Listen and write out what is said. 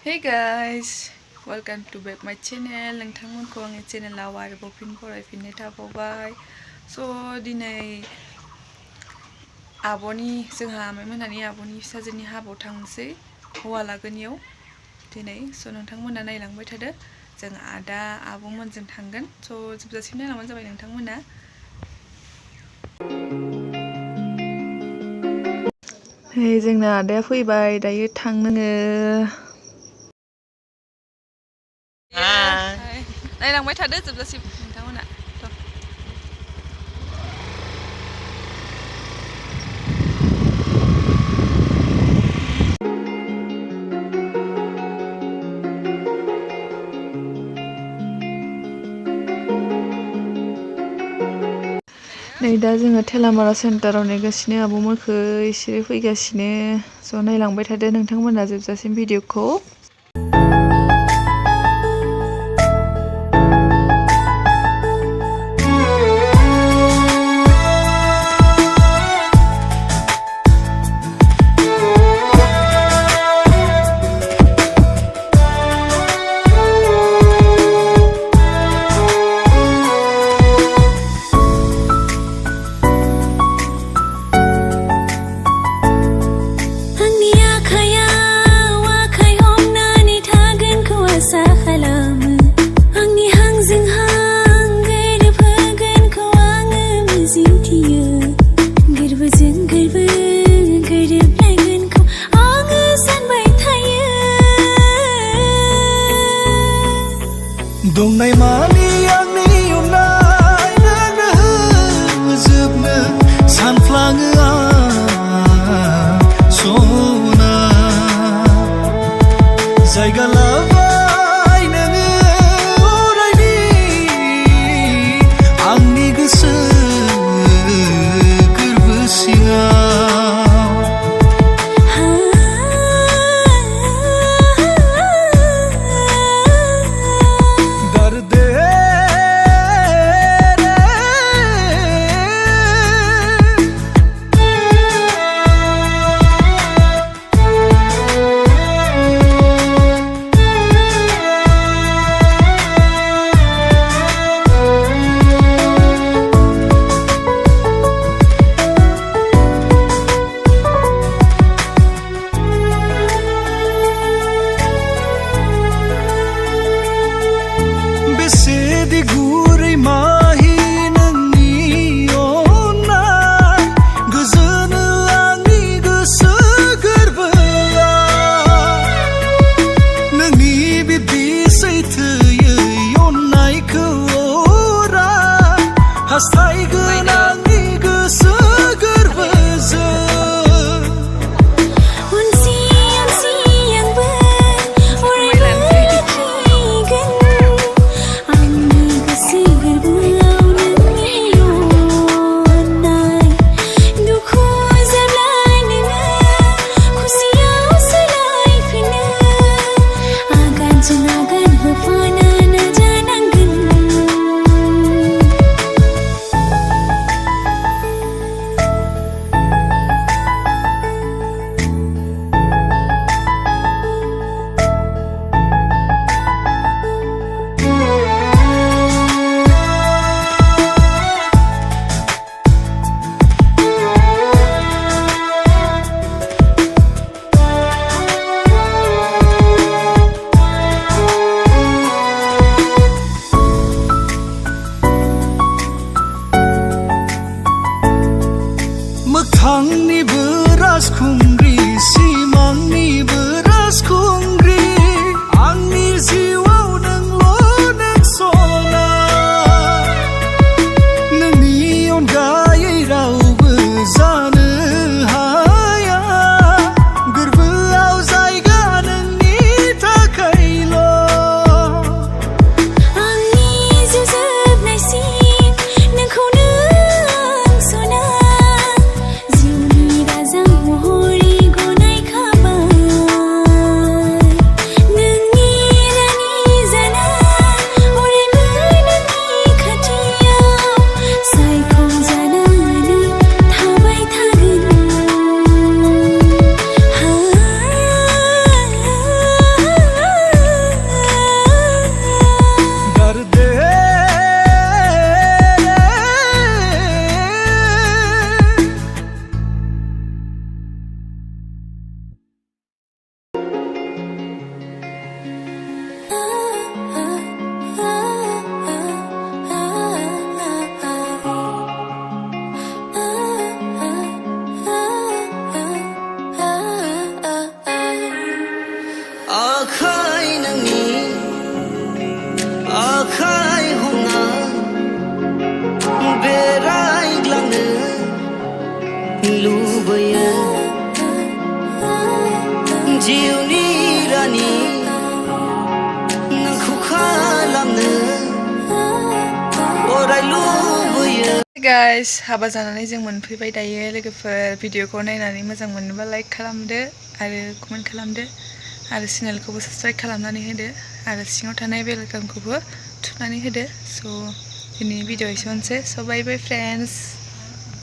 Hey guys, welcome to back my channel. नोंथांमोनखौ आंनि चेनेलाव आरोबाव फिन फरायफिननाय थाबावबाय। दिनै आब'नि जोंहा आमाइमोनहानि आब'नि फिसाजोनि हाबायाव थांसै हौवा लागोनियाव दिनै। नोंथांमोना नायलांबाय थादो। जों आदा आब'मोनजों थांगोन। जोबजासिम नायलांबानो जाबाय नोंथांमोना। हे जोंना आदाया फैबाय दायो थांनाङो। नायलांबाय थादो जोबजासिम नोंथांमोना। नै दा जोङो थेलामारा सेन्टाराव नेगासिनो आब'मोनखौ इसोरो फैगासिनो। नायलांबाय थादो नोंथांमोना जोबजासिम भिडिअखौ। दंनाय मानि आंनि अननाय नोंनो होजोबनो सानफ्लाङो आं सना जायगा लाबाय नोङो अरायनि आंनि गोसो गोरबो सिङाव। आखाइ नोंनि आखाइ हमना बेरायग्लांनो लुबैयो जिउनि रानि नोंखौ खालामनो अराय लुबैयो। गाइस हाबा जानानै जों मोनफैबाय दायो लोगोफोर भिडिअखौ नायनानै मोजां मोनोबा लाइक खालामदो आरो कमेन्ट खालामदो आरो चेनेलखौबो साबस्क्राइब खालामनानै होदो आरो सिङाव थानाय बेल आइकनखौबो थुनानै होदो। स' दिनैनि भिडिअ एसेनोसै। स' बाय बाय फ्रेन्ड्स।